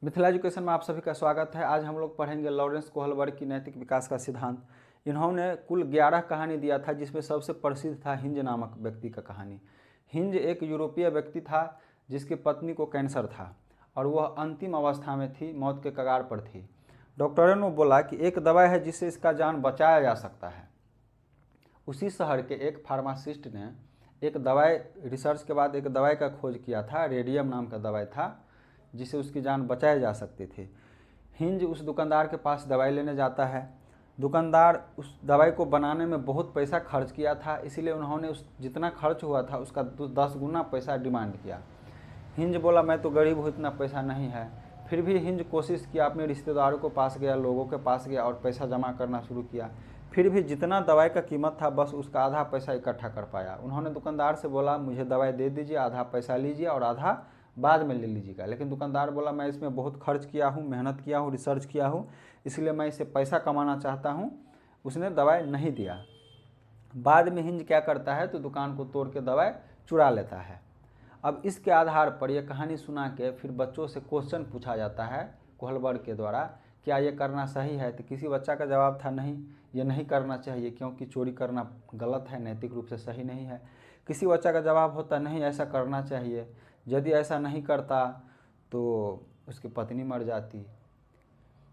Mithila education में आप सभी का स्वागत है। आज हम लोग पढ़ेंगे लॉरेंस कोहलबर्ग की नैतिक विकास का सिद्धांत। इन्होंने कुल 11 कहानी दिया था, जिसमें सबसे प्रसिद्ध था हिंज नामक व्यक्ति का कहानी। हिंज एक यूरोपीय व्यक्ति था जिसकी पत्नी को कैंसर था और वह अंतिम अवस्था में थी, मौत के कगार पर थी। डॉक्टरों ने बोला कि एक दवाई है जिससे इसका जान बचाया जा सकता है। उसी शहर के एक फार्मासिस्ट ने एक दवाई रिसर्च के बाद एक दवाई का खोज किया था, रेडियम नाम का दवाई था, जिससे उसकी जान बचाई जा सकती थी। हिंज उस दुकानदार के पास दवाई लेने जाता है। दुकानदार उस दवाई को बनाने में बहुत पैसा खर्च किया था, इसीलिए उन्होंने उस जितना खर्च हुआ था उसका 10 गुना पैसा डिमांड किया। हिंज बोला मैं तो गरीब हूँ, इतना पैसा नहीं है। फिर भी हिंज कोशिश किया, अपने रिश्तेदारों के पास गया, लोगों के पास गया और पैसा जमा करना शुरू किया। फिर भी जितना दवाई का कीमत था बस उसका आधा पैसा इकट्ठा कर पाया। उन्होंने दुकानदार से बोला मुझे दवाई दे दीजिए, आधा पैसा लीजिए और आधा बाद में ले लीजिएगा। लेकिन दुकानदार बोला मैं इसमें बहुत खर्च किया हूँ, मेहनत किया हूँ, रिसर्च किया हूँ, इसलिए मैं इससे पैसा कमाना चाहता हूँ। उसने दवाई नहीं दिया। बाद में हिंज क्या करता है तो दुकान को तोड़ के दवाई चुरा लेता है। अब इसके आधार पर यह कहानी सुना के फिर बच्चों से क्वेश्चन पूछा जाता है कोहलबर्ग के द्वारा, क्या ये करना सही है। तो किसी बच्चा का जवाब था नहीं, ये नहीं करना चाहिए क्योंकि चोरी करना गलत है, नैतिक रूप से सही नहीं है। किसी बच्चा का जवाब होता नहीं, ऐसा करना चाहिए, यदि ऐसा नहीं करता तो उसकी पत्नी मर जाती।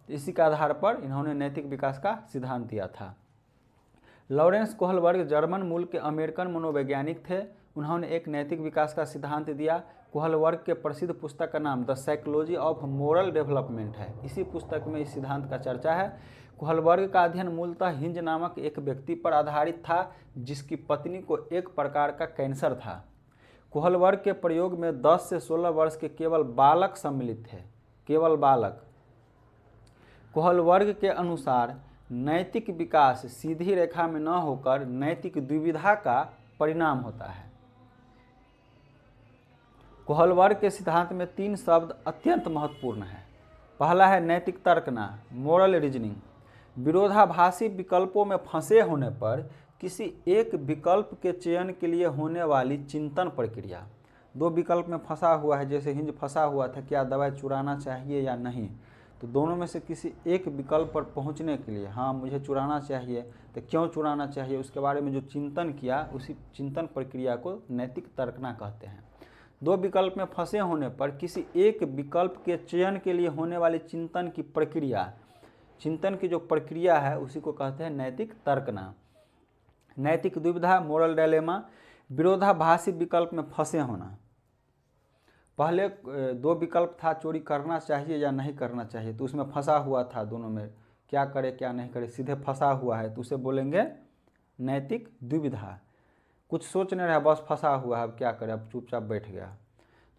इसी के आधार पर इन्होंने नैतिक विकास का सिद्धांत दिया था। लॉरेंस कोहलबर्ग जर्मन मूल के अमेरिकन मनोवैज्ञानिक थे। उन्होंने एक नैतिक विकास का सिद्धांत दिया। कोहलबर्ग के प्रसिद्ध पुस्तक का नाम the psychology of moral development है। इसी पुस्तक में इस सिद्धांत का चर्चा है। कोहलबर्ग का अध्ययन मूलतः हिंज नामक एक व्यक्ति पर आधारित था जिसकी पत्नी को एक प्रकार का कैंसर था। कोहलबर्ग के प्रयोग में 10 से 16 वर्ष के केवल बालक सम्मिलित थे, केवल बालक। कोहलबर्ग के अनुसार नैतिक विकास सीधी रेखा में न होकर नैतिक द्विविधा का परिणाम होता है। कोहलबर्ग के सिद्धांत में 3 शब्द अत्यंत महत्वपूर्ण हैं। पहला है नैतिक तर्कना, मोरल रीजनिंग। विरोधाभासी विकल्पों में फंसे होने पर किसी एक विकल्प के चयन के लिए होने वाली चिंतन प्रक्रिया। 2 विकल्प में फंसा हुआ है, जैसे हिंज फंसा हुआ था, क्या दवाई चुराना चाहिए या नहीं। तो दोनों में से किसी एक विकल्प पर पहुंचने के लिए, हाँ मुझे चुराना चाहिए, तो क्यों चुराना चाहिए, उसके बारे में जो चिंतन किया, उसी चिंतन प्रक्रिया को नैतिक तर्कना कहते हैं। 2 विकल्प में फंसे होने पर किसी एक विकल्प के चयन के लिए होने वाली चिंतन की प्रक्रिया, चिंतन की जो प्रक्रिया है उसी को कहते हैं नैतिक तर्कना। नैतिक दुविधा, मोरल डायलेमा, विरोधाभासी विकल्प में फंसे होना। पहले 2 विकल्प था, चोरी करना चाहिए या नहीं करना चाहिए, तो उसमें फंसा हुआ था, दोनों में क्या करे क्या नहीं करे, सीधे फंसा हुआ है तो उसे बोलेंगे नैतिक दुविधा। कुछ सोच नहीं रहा, बस फंसा हुआ है, अब क्या करे, अब चुपचाप बैठ गया,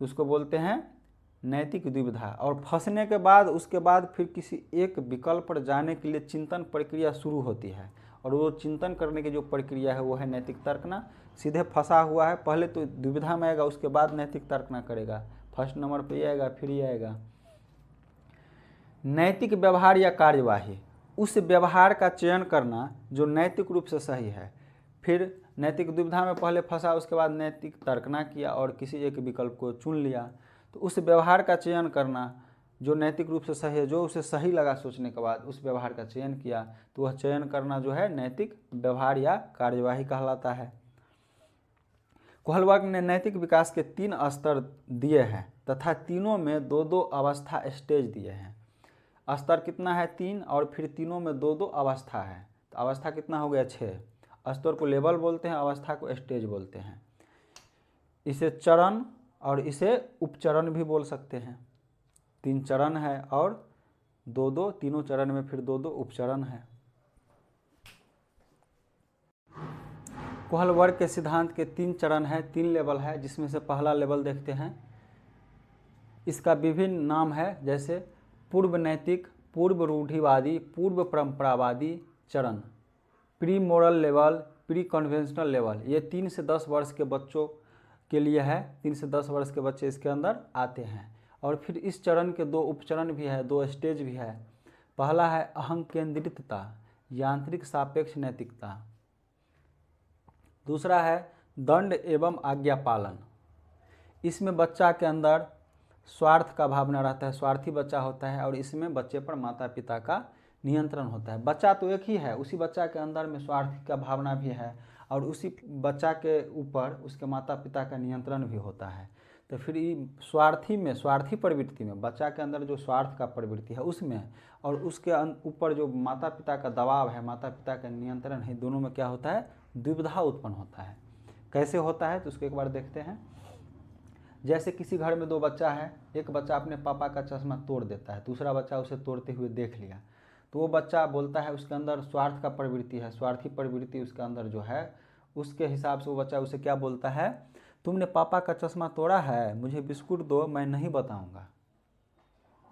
तो उसको बोलते हैं नैतिक दुविधा। और फंसने के बाद उसके बाद फिर किसी एक विकल्प पर जाने के लिए चिंतन प्रक्रिया शुरू होती है, और वो चिंतन करने की जो प्रक्रिया है वो है नैतिक तर्कना। सीधे फंसा हुआ है, पहले तो दुविधा में आएगा, उसके बाद नैतिक तर्कना करेगा। फर्स्ट नंबर पे ये आएगा, फिर ये आएगा। नैतिक व्यवहार या कार्यवाही, उस व्यवहार का चयन करना जो नैतिक रूप से सही है। फिर नैतिक दुविधा में पहले फंसा, उसके बाद नैतिक तर्कना किया और किसी एक विकल्प को चुन लिया। तो उस व्यवहार का चयन करना जो नैतिक रूप से सही है, जो उसे सही लगा सोचने के बाद उस व्यवहार का चयन किया, तो वह चयन करना जो है नैतिक व्यवहार या कार्यवाही कहलाता है। कोहलबर्ग ने नैतिक विकास के 3 स्तर दिए हैं तथा तीनों में 2-2 अवस्था स्टेज दिए हैं। स्तर कितना है 3, और फिर तीनों में 2-2 अवस्था है, तो अवस्था कितना हो गया 6। स्तर को लेवल बोलते हैं, अवस्था को स्टेज बोलते हैं। इसे चरण और इसे उपचरण भी बोल सकते हैं। 3 चरण है और 2-2, तीनों चरण में फिर 2-2 उपचरण है। कोहलबर्ग के सिद्धांत के 3 चरण है, 3 लेवल है, जिसमें से पहला लेवल देखते हैं। इसका विभिन्न नाम है, जैसे पूर्व नैतिक, पूर्व रूढ़िवादी, पूर्व परंपरावादी चरण, pre moral level, pre conventional level. ये 3 से 10 वर्ष के बच्चों के लिए है। 3 से 10 वर्ष के बच्चे इसके अंदर आते हैं। और फिर इस चरण के 2 उपचरण भी है, 2 स्टेज भी है। पहला है अहं केंद्रितता, यांत्रिक सापेक्ष नैतिकता। दूसरा है दंड एवं आज्ञा पालन। इसमें बच्चा के अंदर स्वार्थ का भावना रहता है, स्वार्थी बच्चा होता है और इसमें बच्चे पर माता पिता का नियंत्रण होता है। बच्चा तो एक ही है, उसी बच्चा के अंदर में स्वार्थ का भावना भी है और उसी बच्चा के ऊपर उसके माता पिता का नियंत्रण भी होता है। तो फिर स्वार्थी प्रवृत्ति में, बच्चा के अंदर जो स्वार्थ का प्रवृत्ति है उसमें और उसके ऊपर जो माता पिता का दबाव है, माता पिता का नियंत्रण है, दोनों में क्या होता है, दुविधा उत्पन्न होता है। कैसे होता है तो उसको एक बार देखते हैं। जैसे किसी घर में दो बच्चा है, एक बच्चा अपने पापा का चश्मा तोड़ देता है, दूसरा बच्चा उसे तोड़ते हुए देख लिया, तो वो बच्चा बोलता है, उसके अंदर स्वार्थ का प्रवृत्ति है, स्वार्थी प्रवृत्ति उसके अंदर जो है, उसके हिसाब से वो बच्चा उसे क्या बोलता है, तुमने पापा का चश्मा तोड़ा है, मुझे बिस्कुट दो, मैं नहीं बताऊंगा।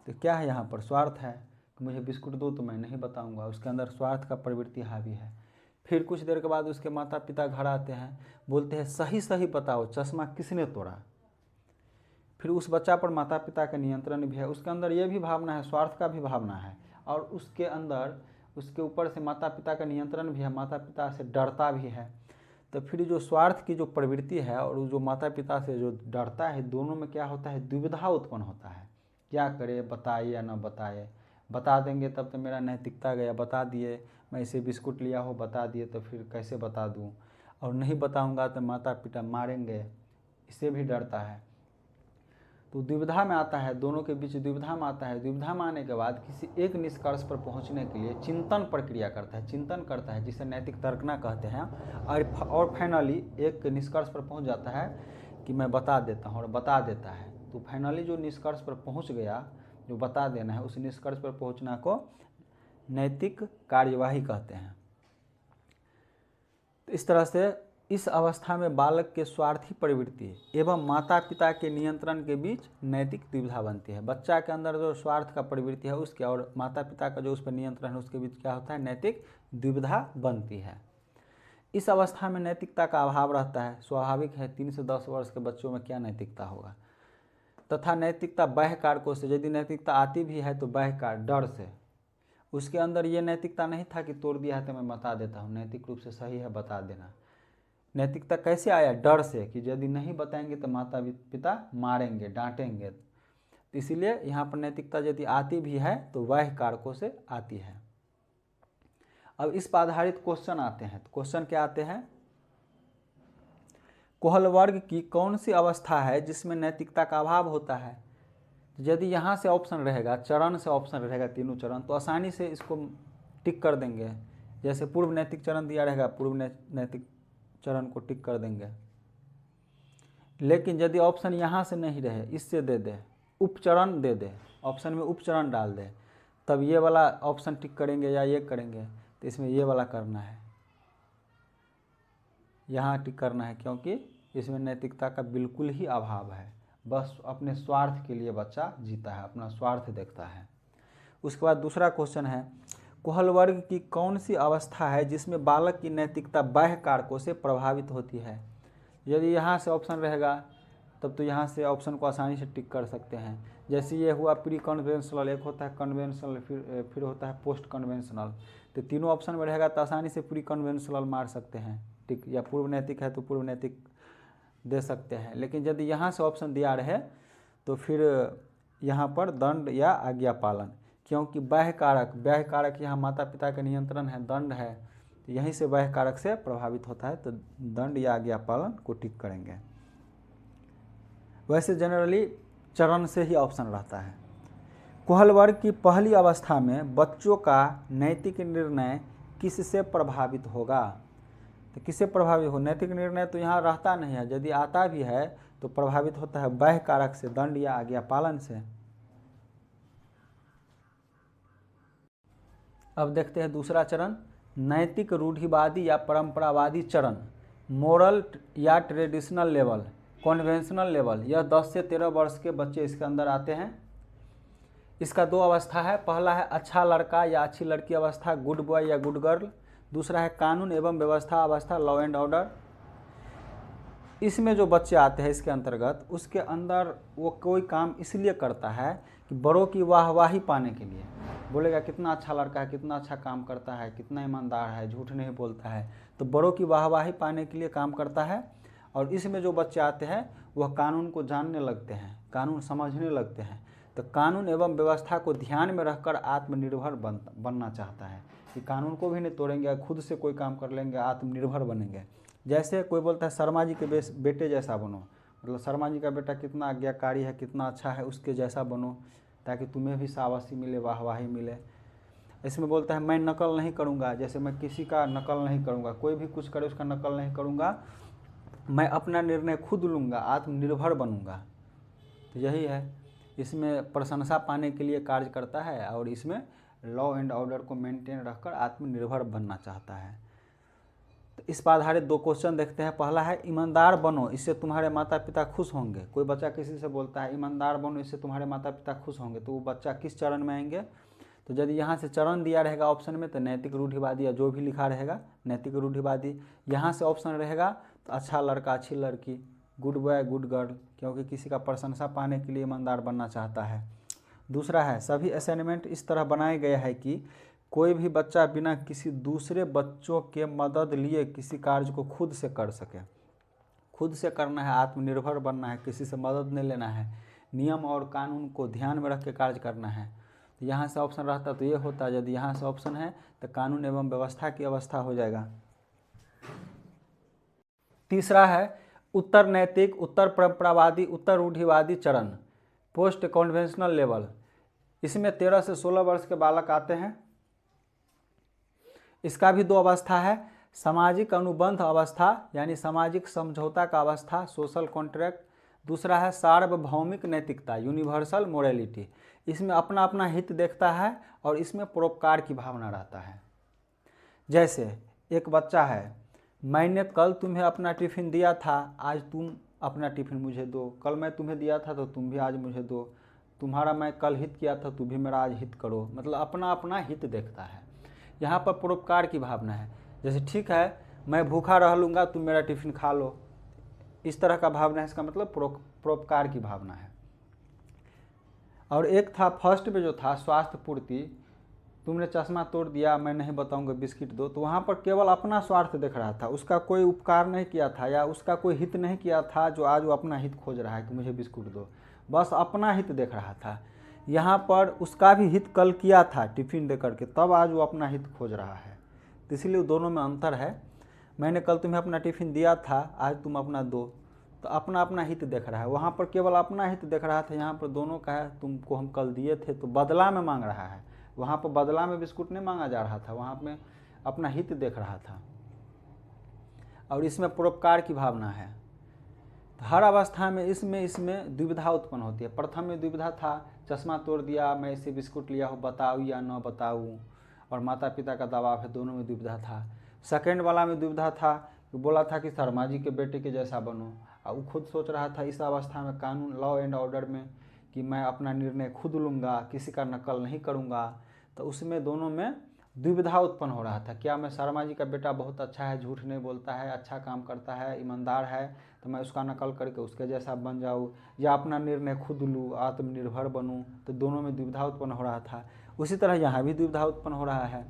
तो क्या है यहाँ पर, स्वार्थ है कि मुझे बिस्कुट दो तो मैं नहीं बताऊंगा, उसके अंदर स्वार्थ का प्रवृत्ति हावी है। फिर कुछ देर के बाद उसके माता पिता घर आते हैं, बोलते हैं सही सही बताओ चश्मा किसने तोड़ा। फिर उस बच्चा पर माता पिता का नियंत्रण भी है, उसके अंदर ये भी भावना है, स्वार्थ का भी भावना है और उसके अंदर उसके ऊपर से माता पिता का नियंत्रण भी है, माता पिता से डरता भी है। तो फिर जो स्वार्थ की जो प्रवृत्ति है और जो माता पिता से जो डरता है, दोनों में क्या होता है, दुविधा उत्पन्न होता है। क्या करे, बताए या न बताए, बता देंगे तब तो मेरा नैतिकता गया, बता दिए मैं इसे बिस्कुट लिया हो, बता दिए तो फिर कैसे बता दूं, और नहीं बताऊंगा तो माता पिता मारेंगे, इससे भी डरता है। तो दुविधा में आता है, दोनों के बीच दुविधा में आता है। दुविधा में आने के बाद किसी एक निष्कर्ष पर पहुंचने के लिए चिंतन प्रक्रिया करता है, चिंतन करता है, जिसे नैतिक तर्कना कहते हैं, और फाइनली एक निष्कर्ष पर पहुंच जाता है कि मैं बता देता हूं, और बता देता है। तो फाइनली जो निष्कर्ष पर पहुंच गया, जो बता देना है, उस निष्कर्ष पर पहुंचना को नैतिक कार्यवाही कहते हैं। तो इस तरह से इस अवस्था में बालक के स्वार्थी प्रवृत्ति एवं माता पिता के नियंत्रण के बीच नैतिक दुविधा बनती है। बच्चा के अंदर जो स्वार्थ का प्रवृत्ति है उसके और माता पिता का जो उस पर नियंत्रण है उसके बीच क्या होता है, नैतिक दुविधा बनती है। इस अवस्था में नैतिकता का अभाव रहता है। स्वाभाविक है, 3 से 10 वर्ष के बच्चों में क्या नैतिकता होगा। तथा नैतिकता बाह्य कारकों से, यदि नैतिकता आती भी है तो बाह्य कारक, डर से। उसके अंदर ये नैतिकता नहीं था कि तोड़ दिया है तो मैं बता देता हूँ, नैतिक रूप से सही है बता देना। नैतिकता कैसे आया, डर से, कि यदि नहीं बताएंगे तो माता पिता मारेंगे, डांटेंगे। तो इसीलिए यहाँ पर नैतिकता यदि आती भी है तो बाह्य कारकों से आती है। अब इस पर आधारित क्वेश्चन आते हैं। तो क्वेश्चन क्या आते हैं, कोहल वर्ग की कौन सी अवस्था है जिसमें नैतिकता का अभाव होता है। यदि यहाँ से ऑप्शन रहेगा, चरण से ऑप्शन रहेगा, तीनों चरण, तो आसानी से इसको टिक कर देंगे। जैसे पूर्व नैतिक चरण दिया रहेगा, पूर्व नैतिक चरण को टिक कर देंगे। लेकिन यदि ऑप्शन यहाँ से नहीं रहे, इससे दे दे, उपचरण दे दे, ऑप्शन में उपचरण डाल दे, तब ये वाला ऑप्शन टिक करेंगे या ये करेंगे, तो इसमें ये वाला करना है, यहाँ टिक करना है, क्योंकि इसमें नैतिकता का बिल्कुल ही अभाव है। बस अपने स्वार्थ के लिए बच्चा जीता है, अपना स्वार्थ देखता है। उसके बाद दूसरा क्वेश्चन है, कोहल वर्ग की कौन सी अवस्था है जिसमें बालक की नैतिकता बाह्य कारकों से प्रभावित होती है। यदि यहाँ से ऑप्शन रहेगा तब तो यहाँ से ऑप्शन को आसानी से टिक कर सकते हैं। जैसे ये हुआ प्री कन्वेंशनल, एक होता है कन्वेंशनल, फिर होता है पोस्ट कन्वेंशनल। तो तीनों ऑप्शन में रहेगा तो आसानी से प्री कन्वेंशनल मार सकते हैं टिक, या पूर्व नैतिक है तो पूर्व नैतिक दे सकते हैं। लेकिन यदि यहाँ से ऑप्शन दिया रहे तो फिर यहाँ पर दंड या आज्ञा पालन, क्योंकि बाह्य कारक यहाँ माता पिता का नियंत्रण है, दंड है, तो यहीं से बाह्य कारक से प्रभावित होता है, तो दंड या आज्ञा पालन को टिक करेंगे। वैसे जनरली चरण से ही ऑप्शन रहता है। कोहल वर्ग की पहली अवस्था में बच्चों का नैतिक निर्णय किससे प्रभावित होगा। तो किससे प्रभावित हो, नैतिक निर्णय तो यहाँ रहता नहीं है, यदि आता भी है तो प्रभावित होता है बाह्य कारक से, दंड या आज्ञा पालन से। अब देखते हैं दूसरा चरण, नैतिक रूढ़िवादी या परंपरावादी चरण, मोरल या ट्रेडिशनल लेवल, कन्वेंशनल लेवल। यह 10 से 13 वर्ष के बच्चे इसके अंदर आते हैं। इसका 2 अवस्था है, पहला है अच्छा लड़का या अच्छी लड़की अवस्था, गुड बॉय या गुड गर्ल। दूसरा है कानून एवं व्यवस्था अवस्था, लॉ एंड ऑर्डर। इसमें जो बच्चे आते हैं इसके अंतर्गत, उसके अंदर वो कोई काम इसलिए करता है कि बड़ों की वाहवाही पाने के लिए, बोलेगा कितना अच्छा लड़का है, कितना अच्छा काम करता है, कितना ईमानदार है, झूठ नहीं बोलता है, तो बड़ों की वाहवाही पाने के लिए काम करता है। और इसमें जो बच्चे आते हैं वह कानून को जानने लगते हैं, कानून समझने लगते हैं, तो कानून एवं व्यवस्था को ध्यान में रखकर आत्मनिर्भर बनना चाहता है कि कानून को भी नहीं तोड़ेंगे, खुद से कोई काम कर लेंगे, आत्मनिर्भर बनेंगे। जैसे कोई बोलता है शर्मा जी के बेटे जैसा बनो, मतलब शर्मा जी का बेटा कितना आज्ञाकारी है, कितना अच्छा है, उसके जैसा बनो ताकि तुम्हें भी शाबाशी मिले, वाहवाही मिले। इसमें बोलता है मैं नकल नहीं करूँगा, जैसे मैं किसी का नकल नहीं करूँगा, कोई भी कुछ करे उसका नकल नहीं करूँगा, मैं अपना निर्णय खुद लूँगा, आत्मनिर्भर बनूँगा। तो यही है, इसमें प्रशंसा पाने के लिए कार्य करता है और इसमें लॉ एंड ऑर्डर को मेंटेन रखकर आत्मनिर्भर बनना चाहता है। तो इस पर आधारित 2 क्वेश्चन देखते हैं। पहला है ईमानदार बनो, इससे तुम्हारे माता पिता खुश होंगे। कोई बच्चा किसी से बोलता है ईमानदार बनो, इससे तुम्हारे माता पिता खुश होंगे, तो वो बच्चा किस चरण में आएंगे? तो यदि यहाँ से चरण दिया रहेगा ऑप्शन में तो नैतिक रूढ़िवादी या जो भी लिखा रहेगा नैतिक रूढ़िवादी। यहाँ से ऑप्शन रहेगा तो अच्छा लड़का अच्छी लड़की, गुड बॉय गुड गर्ल, क्योंकि किसी का प्रशंसा पाने के लिए ईमानदार बनना चाहता है। दूसरा है सभी असाइनमेंट इस तरह बनाए गए हैं कि कोई भी बच्चा बिना किसी दूसरे बच्चों के मदद लिए किसी कार्य को खुद से कर सके। खुद से करना है, आत्मनिर्भर बनना है, किसी से मदद नहीं लेना है, नियम और कानून को ध्यान में रख के कार्य करना है। तो यहाँ से ऑप्शन रहता तो ये होता, यदि यहाँ से ऑप्शन है तो कानून एवं व्यवस्था की अवस्था हो जाएगा। तीसरा है उत्तर नैतिक, उत्तर परंपरावादी, उत्तर रूढ़िवादी चरण, पोस्ट कन्वेंशनल लेवल। इसमें 13 से 16 वर्ष के बालक आते हैं। इसका भी 2 अवस्था है, सामाजिक अनुबंध अवस्था यानी सामाजिक समझौता का अवस्था, सोशल कॉन्ट्रैक्ट। दूसरा है सार्वभौमिक नैतिकता, यूनिवर्सल मोरालिटी। इसमें अपना अपना हित देखता है और इसमें परोपकार की भावना रहता है। जैसे एक बच्चा है, मैंने कल तुम्हें अपना टिफ़िन दिया था, आज तुम अपना टिफ़िन मुझे दो, कल मैं तुम्हें दिया था तो तुम भी आज मुझे दो, तुम्हारा मैं कल हित किया था तुम भी मेरा आज हित करो। मतलब अपना अपना हित देखता है। यहाँ पर परोपकार की भावना है, जैसे ठीक है मैं भूखा रह लूँगा तुम मेरा टिफ़िन खा लो, इस तरह का भावना है। इसका मतलब परोपकार की भावना है। और एक था फर्स्ट में जो था स्वास्थ्य पूर्ति, तुमने चश्मा तोड़ दिया मैं नहीं बताऊंगा बिस्किट दो, तो वहाँ पर केवल अपना स्वार्थ देख रहा था, उसका कोई उपकार नहीं किया था या उसका कोई हित नहीं किया था, जो आज वो अपना हित खोज रहा है कि मुझे बिस्कुट दो, बस अपना हित देख रहा था। यहाँ पर उसका भी हित कल किया था टिफ़िन दे करके, तब आज वो अपना हित खोज रहा है। तो इसलिए दोनों में अंतर है। मैंने कल तुम्हें अपना टिफ़िन दिया था, आज तुम अपना दो, तो अपना अपना हित देख रहा है। वहाँ पर केवल अपना हित देख रहा था, यहाँ पर दोनों का है तुमको हम कल दिए थे तो बदला में मांग रहा है। वहाँ पर बदला में बिस्कुट नहीं मांगा जा रहा था, वहाँ में अपना हित देख रहा था। और इसमें परोपकार की भावना है। तो हर अवस्था में इसमें दुविधा उत्पन्न होती है। प्रथम में दुविधा था, चश्मा तोड़ दिया मैं इसे बिस्कुट लिया हो, बताऊँ या न बताऊँ, और माता पिता का दबाव है, दोनों में दुविधा था। सेकेंड वाला में दुविधा था, बोला था कि शर्मा जी के बेटे के जैसा बनो, और वो खुद सोच रहा था इस अवस्था में कानून लॉ एंड ऑर्डर में कि मैं अपना निर्णय खुद लूँगा, किसी का नकल नहीं करूँगा। तो उसमें दोनों में दुविधा उत्पन्न हो रहा था, क्या मैं शर्मा जी का बेटा बहुत अच्छा है, झूठ नहीं बोलता है, अच्छा काम करता है, ईमानदार है, तो मैं उसका नकल करके उसके जैसा बन जाऊँ, या अपना निर्णय खुद लूँ, आत्मनिर्भर बनूँ। तो दोनों में दुविधा उत्पन्न हो रहा था। उसी तरह यहाँ भी दुविधा उत्पन्न हो रहा है,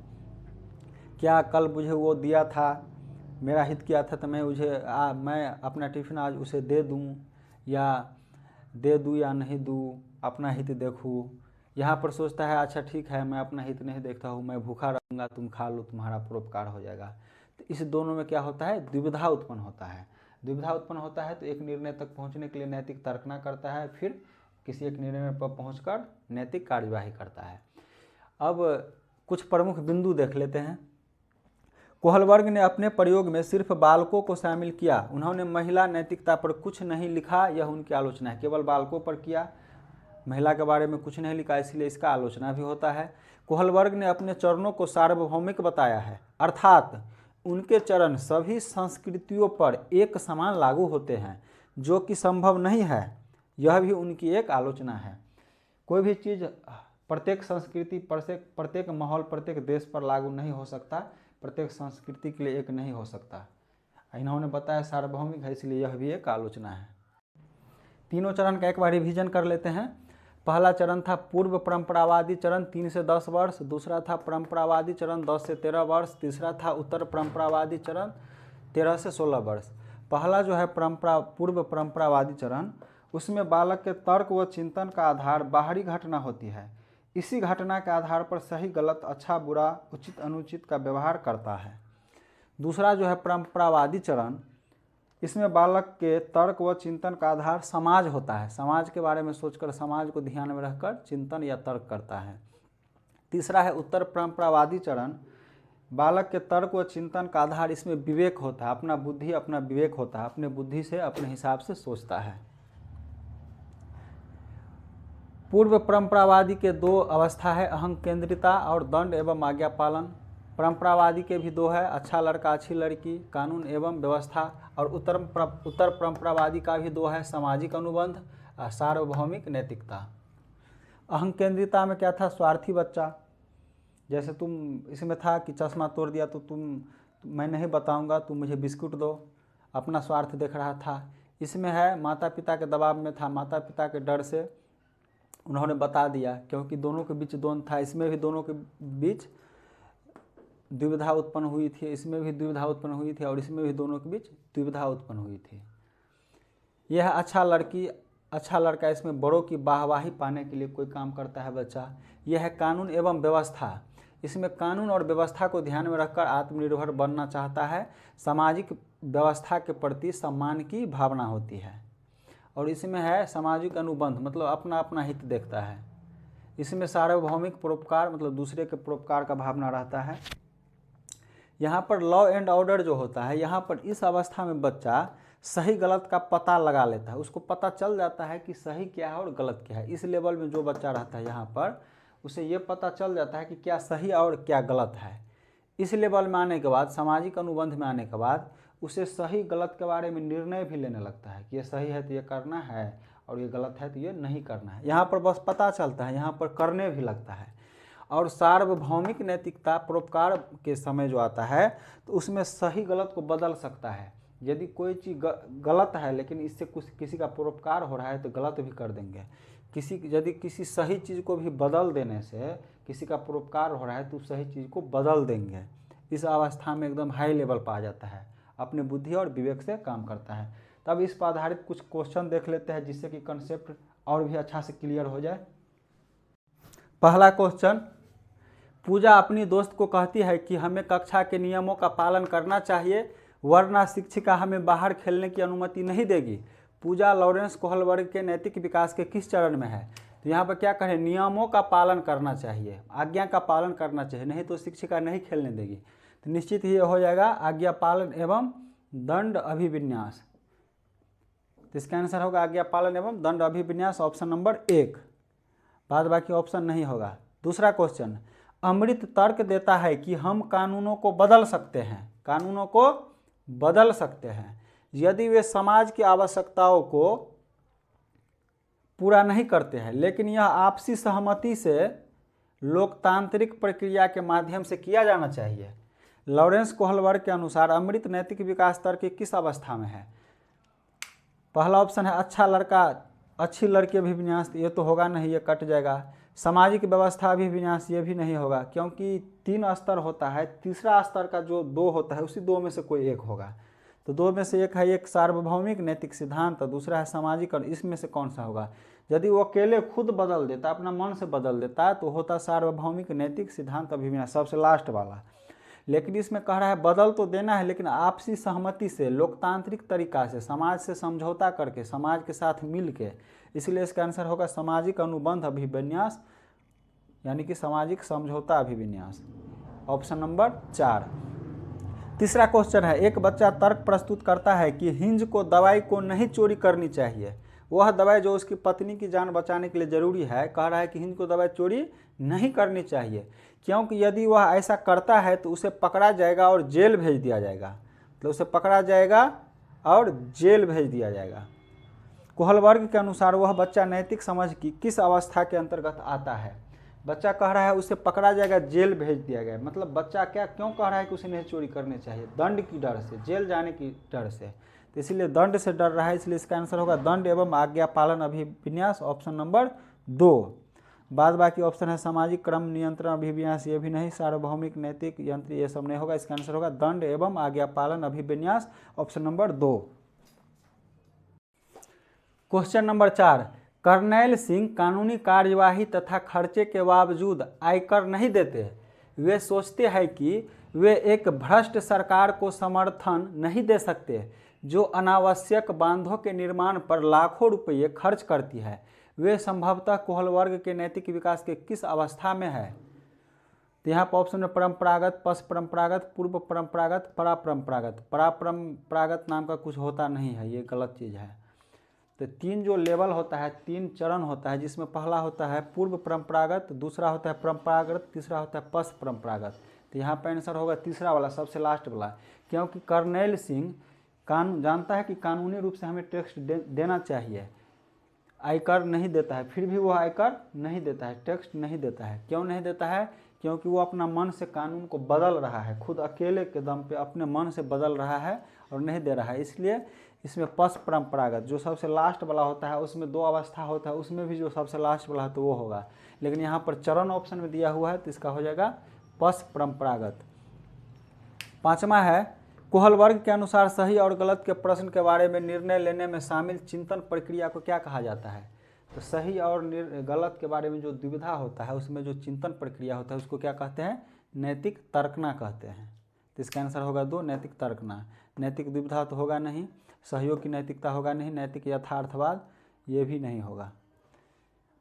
क्या कल मुझे वो दिया था, मेरा हित किया था, तो मैं अपना टिफ़िन आज उसे दे दूँ या नहीं दूँ, अपना हित देखूँ। यहाँ पर सोचता है अच्छा ठीक है मैं अपना हित नहीं देखता हूँ, मैं भूखा रहूँगा, तुम खा लो, तुम्हारा परोपकार हो जाएगा। तो इस दोनों में क्या होता है, दुविधा उत्पन्न होता है। दुविधा उत्पन्न होता है तो एक निर्णय तक पहुँचने के लिए नैतिक तर्कना करता है, फिर किसी एक निर्णय पर पहुँचकर नैतिक कार्यवाही करता है। अब कुछ प्रमुख बिंदु देख लेते हैं। कोहलबर्ग ने अपने प्रयोग में सिर्फ बालकों को शामिल किया, उन्होंने महिला नैतिकता पर कुछ नहीं लिखा, यह उनकी आलोचना है। केवल बालकों पर किया, महिला के बारे में कुछ नहीं लिखा, इसलिए इसका आलोचना भी होता है। कोहलबर्ग ने अपने चरणों को सार्वभौमिक बताया है, अर्थात उनके चरण सभी संस्कृतियों पर एक समान लागू होते हैं, जो कि संभव नहीं है, यह भी उनकी एक आलोचना है। कोई भी चीज़ प्रत्येक संस्कृति, प्रत्येक माहौल, प्रत्येक देश पर लागू नहीं हो सकता, प्रत्येक संस्कृति के लिए एक नहीं हो सकता। इन्होंने बताया सार्वभौमिक है, इसलिए यह भी एक आलोचना है। तीनों चरण का एक बार रिवीजन कर लेते हैं। पहला चरण था पूर्व परंपरावादी चरण 3 से 10 वर्ष, दूसरा था परंपरावादी चरण 10 से 13 वर्ष, तीसरा था उत्तर परंपरावादी चरण 13 से 16 वर्ष। पहला जो है पूर्व परंपरावादी चरण, उसमें बालक के तर्क व चिंतन का आधार बाहरी घटना होती है। इसी घटना के आधार पर सही गलत, अच्छा बुरा, उचित अनुचित का व्यवहार करता है। दूसरा जो है परंपरावादी चरण, इसमें बालक के तर्क व चिंतन का आधार समाज होता है। समाज के बारे में सोचकर, समाज को ध्यान में रखकर चिंतन या तर्क करता है। तीसरा है उत्तर परंपरावादी चरण, बालक के तर्क व चिंतन का आधार इसमें विवेक होता है, अपना बुद्धि, अपना विवेक होता है, अपने बुद्धि से, अपने हिसाब से सोचता है। पूर्व परंपरावादी के दो अवस्था है, अहं केंद्रिता और दंड एवं आज्ञा पालन। परंपरावादी के भी दो है, अच्छा लड़का अच्छी लड़की, कानून एवं व्यवस्था। और उत्तर परंपरावादी का भी दो है, सामाजिक अनुबंध और सार्वभौमिक नैतिकता। अहं केंद्रिता में क्या था, स्वार्थी बच्चा, जैसे तुम इसमें था कि चश्मा तोड़ दिया तो मैं नहीं बताऊंगा, तुम मुझे बिस्कुट दो, अपना स्वार्थ देख रहा था। इसमें है माता पिता के दबाव में था, माता पिता के डर से उन्होंने बता दिया, क्योंकि दोनों के बीच द्वंद्व था। इसमें भी दोनों के बीच द्विविधा उत्पन्न हुई थी, इसमें भी द्विविधा उत्पन्न हुई थी और इसमें भी दोनों के बीच द्विविधा उत्पन्न हुई थी। यह है अच्छा लड़की अच्छा लड़का, इसमें बड़ों की वाहवाही पाने के लिए कोई काम करता है बच्चा। यह है कानून एवं व्यवस्था, इसमें कानून और व्यवस्था को ध्यान में रखकर आत्मनिर्भर बनना चाहता है, सामाजिक व्यवस्था के प्रति सम्मान की भावना होती है। और इसमें है सामाजिक अनुबंध, मतलब अपना अपना हित देखता है। इसमें सार्वभौमिक परोपकार, मतलब दूसरे के परोपकार का भावना रहता है। यहाँ पर लॉ एंड ऑर्डर जो होता है, यहाँ पर इस अवस्था में बच्चा सही गलत का पता लगा लेता है, उसको पता चल जाता है कि सही क्या है और गलत क्या है। इस लेवल में जो बच्चा रहता है यहाँ पर, उसे ये पता चल जाता है कि क्या सही और क्या गलत है। इस लेवल में आने के बाद, सामाजिक अनुबंध में आने के बाद, उसे सही गलत के बारे में निर्णय भी लेने लगता है कि ये सही है तो ये करना है और ये गलत है तो ये नहीं करना है। यहाँ पर बस पता चलता है, यहाँ पर करने भी लगता है। और सार्वभौमिक नैतिकता परोपकार के समय जो आता है, तो उसमें सही गलत को बदल सकता है। यदि कोई चीज़ गलत है लेकिन इससे कुछ किसी का परोपकार हो रहा है तो गलत भी कर देंगे। यदि किसी सही चीज़ को भी बदल देने से किसी का परोपकार हो रहा है तो सही चीज़ को बदल देंगे। इस अवस्था में एकदम हाई लेवल पर आ जाता है, अपने बुद्धि और विवेक से काम करता है। तब इस पर आधारित कुछ क्वेश्चन देख लेते हैं, जिससे कि कंसेप्ट और भी अच्छा से क्लियर हो जाए। पहला क्वेश्चन, पूजा अपनी दोस्त को कहती है कि हमें कक्षा के नियमों का पालन करना चाहिए, वरना शिक्षिका हमें बाहर खेलने की अनुमति नहीं देगी। पूजा लॉरेंस कोहलबर्ग के नैतिक विकास के किस चरण में है? तो यहाँ पर क्या करें, नियमों का पालन करना चाहिए, आज्ञा का पालन करना चाहिए, नहीं तो शिक्षिका नहीं खेलने देगी। तो निश्चित ही हो जाएगा आज्ञा पालन एवं दंड अभिविन्यास। तो इसका आंसर होगा आज्ञा पालन एवं दंड अभिविन्यास, ऑप्शन नंबर 1, बाद बाकी ऑप्शन नहीं होगा। दूसरा क्वेश्चन, अमृत तर्क देता है कि हम कानूनों को बदल सकते हैं, कानूनों को बदल सकते हैं यदि वे समाज की आवश्यकताओं को पूरा नहीं करते हैं, लेकिन यह आपसी सहमति से लोकतांत्रिक प्रक्रिया के माध्यम से किया जाना चाहिए। लॉरेंस कोहलबर्ग के अनुसार अमृत नैतिक विकास तर्क की किस अवस्था में है? पहला ऑप्शन है अच्छा लड़का अच्छी लड़की अभिविन्यास, ये तो होगा नहीं, ये कट जाएगा। सामाजिक व्यवस्था अभिविन्यास, ये भी नहीं होगा, क्योंकि 3 स्तर होता है, तीसरा स्तर का जो 2 होता है उसी 2 में से कोई एक होगा। तो 2 में से एक है, एक सार्वभौमिक नैतिक सिद्धांत, दूसरा है सामाजिक, और इसमें से कौन सा होगा? यदि वो अकेले खुद बदल देता, अपना मन से बदल देता, तो होता सार्वभौमिक नैतिक सिद्धांत अभिविन्यास, सबसे लास्ट वाला। लेकिन इसमें कह रहा है बदल तो देना है, लेकिन आपसी सहमति से, लोकतांत्रिक तरीका से, समाज से समझौता करके, समाज के साथ मिल के, इसलिए इसका आंसर होगा सामाजिक अनुबंध अभिविन्यास, यानी कि सामाजिक समझौता अभिविन्यास, ऑप्शन नंबर 4। तीसरा क्वेश्चन है, एक बच्चा तर्क प्रस्तुत करता है कि हिंज को दवाई को नहीं चोरी करनी चाहिए, वह दवाई जो उसकी पत्नी की जान बचाने के लिए जरूरी है। कह रहा है कि हिंज को दवाई चोरी नहीं करनी चाहिए, क्योंकि यदि वह ऐसा करता है तो उसे पकड़ा जाएगा और जेल भेज दिया जाएगा, मतलब उसे पकड़ा जाएगा और जेल भेज दिया जाएगा। कोहलबर्ग के अनुसार वह बच्चा नैतिक समझ की किस अवस्था के अंतर्गत आता है? बच्चा कह रहा है उसे पकड़ा जाएगा, जेल भेज दिया गया, मतलब बच्चा क्यों कह रहा है कि उसे नहीं चोरी करनी चाहिए? दंड की डर से, जेल जाने की डर से, तो इसलिए दंड से डर रहा है, इसलिए इसका आंसर होगा दंड एवं आज्ञा पालन अभिविन्यास, ऑप्शन नंबर 2। बाद बाकी ऑप्शन है सामाजिक क्रम नियंत्रण अभिविन्यास, ये भी नहीं, सार्वभौमिक नैतिक यंत्र, ये सब नहीं होगा। इसका आंसर होगा दंड एवं आज्ञा पालन अभिविन्यास, option number 2। Question number 4, Karnail Singh कानूनी कार्यवाही तथा खर्चे के बावजूद आयकर नहीं देते। वे सोचते हैं कि वे एक भ्रष्ट सरकार को समर्थन नहीं दे सकते जो अनावश्यक बांधों के निर्माण पर लाखों रुपये खर्च करती है। वे संभवतः कोहल वर्ग के नैतिक विकास के किस अवस्था में है? तो यहाँ पर ऑप्शन में परंपरागत, पश परंपरागत, पूर्व परंपरागत, परापरंपरागत। परापरंपरागत नाम का कुछ होता नहीं है, ये गलत चीज़ है। तो 3 जो लेवल होता है, 3 चरण होता है, जिसमें पहला होता है पूर्व परंपरागत, दूसरा होता है परंपरागत, तीसरा होता है पश परंपरागत। तो यहाँ पर आंसर होगा तीसरा वाला, सबसे लास्ट वाला, क्योंकि कर्नैल सिंह कानून जानता है कि कानूनी रूप से हमें टैक्स देना चाहिए, आयकर नहीं देता है, फिर भी वो आयकर नहीं देता है, टैक्स नहीं देता है। क्यों नहीं देता है? क्योंकि वो अपना मन से कानून को बदल रहा है, खुद अकेले के दम पे अपने मन से बदल रहा है और नहीं दे रहा है। इसलिए इसमें पश परंपरागत जो सबसे लास्ट वाला होता है, उसमें 2 अवस्था होता है, उसमें भी जो सबसे लास्ट वाला है तो वो होगा। लेकिन यहाँ पर चरण ऑप्शन में दिया हुआ है तो इसका हो जाएगा पश परंपरागत। 5वां है, कोहल वर्ग के अनुसार सही और गलत के प्रश्न के बारे में निर्णय लेने में शामिल चिंतन प्रक्रिया को क्या कहा जाता है? तो सही और गलत के बारे में जो दुविधा होता है, उसमें जो चिंतन प्रक्रिया होता है उसको क्या कहते हैं? नैतिक तर्कना कहते हैं। तो इसका आंसर होगा 2, नैतिक तर्कना। नैतिक दुविधा तो होगा नहीं, सहयोग की नैतिकता होगा नहीं, नैतिक यथार्थवाद ये भी नहीं होगा।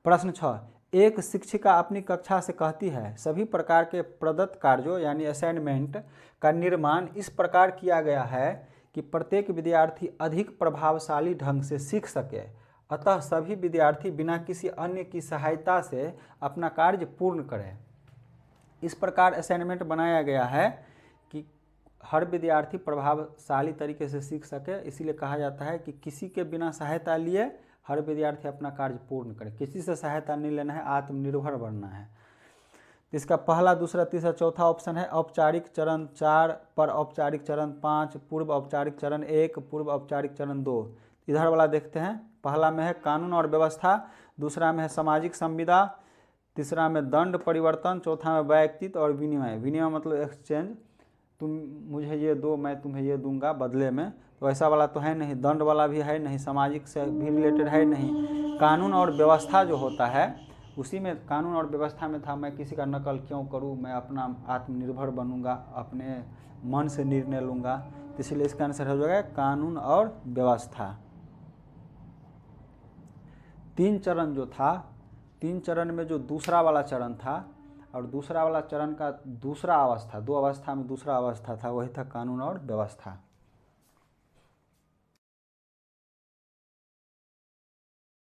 प्रश्न 6, एक शिक्षिका अपनी कक्षा से कहती है सभी प्रकार के प्रदत्त कार्यों यानी असाइनमेंट का निर्माण इस प्रकार किया गया है कि प्रत्येक विद्यार्थी अधिक प्रभावशाली ढंग से सीख सके, अतः सभी विद्यार्थी बिना किसी अन्य की सहायता से अपना कार्य पूर्ण करें। इस प्रकार असाइनमेंट बनाया गया है कि हर विद्यार्थी प्रभावशाली तरीके से सीख सके, इसीलिए कहा जाता है कि किसी के बिना सहायता लिए हर विद्यार्थी अपना कार्य पूर्ण करे, किसी से सहायता नहीं लेना है, आत्मनिर्भर बनना है। तो इसका पहला, दूसरा, तीसरा, चौथा ऑप्शन है औपचारिक चरण 4, पर औपचारिक चरण 5, पूर्व औपचारिक चरण 1, पूर्व औपचारिक चरण 2। इधर वाला देखते हैं। पहला में है कानून और व्यवस्था, दूसरा में है सामाजिक संविदा, तीसरा में दंड परिवर्तन, चौथा में व्यक्तित्व और विनिमय। विनिमय मतलब एक्सचेंज, तुम मुझे ये दो मैं तुम्हें ये दूंगा बदले में, तो ऐसा वाला तो है नहीं, दंड वाला भी है नहीं, सामाजिक से भी रिलेटेड है नहीं। कानून और व्यवस्था जो होता है उसी में, कानून और व्यवस्था में था मैं किसी का नकल क्यों करूं, मैं अपना आत्मनिर्भर बनूंगा, अपने मन से निर्णय लूँगा, तो इसलिए इसका आंसर हो जाएगा कानून और व्यवस्था। 3 चरण जो था, 3 चरण में जो दूसरा वाला चरण था और दूसरा वाला चरण का दूसरा अवस्था, 2 अवस्था में दूसरा अवस्था था, वही था कानून और व्यवस्था।